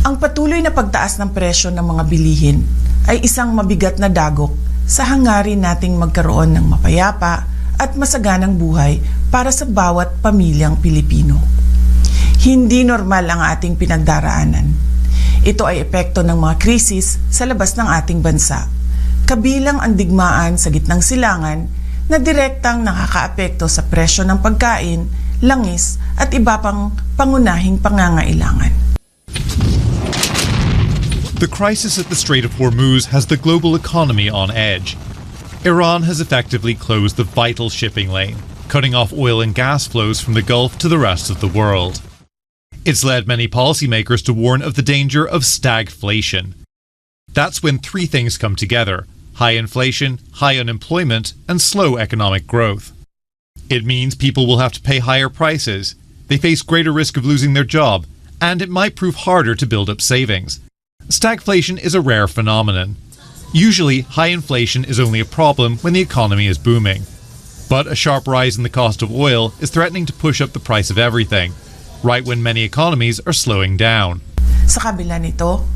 Ang patuloy na pagtaas ng presyo ng mga bilihin ay isang mabigat na dagok sa hangarin nating magkaroon ng mapayapa at masaganang buhay para sa bawat pamilyang Pilipino. Hindi normal ang ating pinagdaraanan. Ito ay epekto ng mga krisis sa labas ng ating bansa, kabilang ang digmaan sa gitnang silangan na direktang nakakaapekto sa presyo ng pagkain, langis at iba pang pangunahing pangangailangan. The crisis at the Strait of Hormuz has the global economy on edge. Iran has effectively closed the vital shipping lane, cutting off oil and gas flows from the Gulf to the rest of the world. It's led many policymakers to warn of the danger of stagflation. That's when three things come together: high inflation, high unemployment, and slow economic growth. It means people will have to pay higher prices, they face greater risk of losing their job, and it might prove harder to build up savings. Stagflation is a rare phenomenon. Usually, high inflation is only a problem when the economy is booming. But a sharp rise in the cost of oil is threatening to push up the price of everything, right when many economies are slowing down. Sa kabila nito,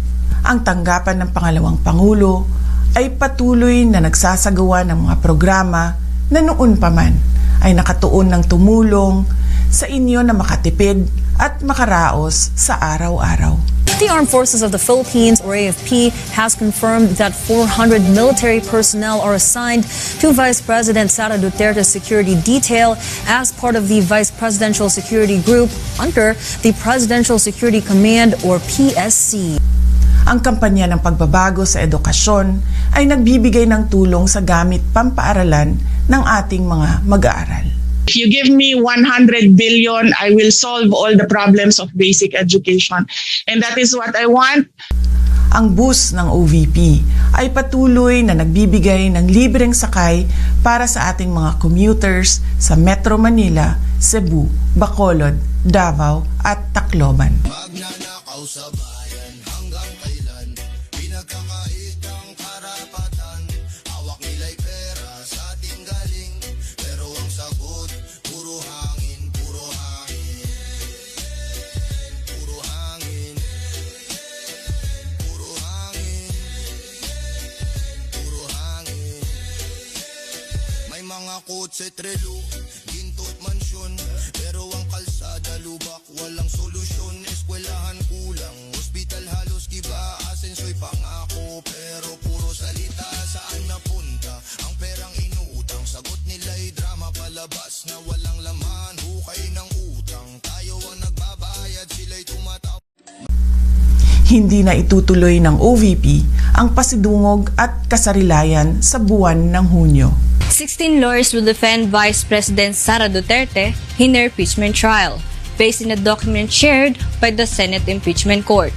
ang tanggapan ng pangalawang Pangulo ay patuloy na nagsasagawa ng mga programa na noon pa man ay nakatuon ng tumulong sa inyo na makatipid at makaraos sa araw-araw. The Armed Forces of the Philippines, or AFP, has confirmed that 400 military personnel are assigned to Vice President Sara Duterte's security detail as part of the Vice Presidential Security Group under the Presidential Security Command, or PSC. Ang kampanya ng pagbabago sa edukasyon ay nagbibigay ng tulong sa gamit pampaaralan ng ating mga mag-aaral. If you give me 100 billion, I will solve all the problems of basic education. And that is what I want. Ang bus ng OVP ay patuloy na nagbibigay ng libreng sakay para sa ating mga commuters sa Metro Manila, Cebu, Bacolod, Davao at Tacloban. Magnanakaw sa bayan hanggang kailan, pinagkakait ang karapatan, hawak nila'y pera sa ating galing, pero ang sagot, puro hangin, puro hangin, puro hangin, puro hangin, puro hangin. May mga kotse, trelo, ginto't mansyon, pero ang kalsada lubak, walang solusyon. Eskwelahan kulang, ospital halos giba, asenso'y pangako, pero puro salita. Saan napunta ang perang inutang? Sagot nila'y drama palabas na walang laman, hukay ng utang. Tayo ang nagbabayad, sila'y tumatawa. Hindi na itutuloy ng OVP ang pasidungog at kasarilayan sa buwan ng Hunyo. 16 lawyers will defend Vice President Sara Duterte in her impeachment trial, based in a document shared by the Senate Impeachment Court.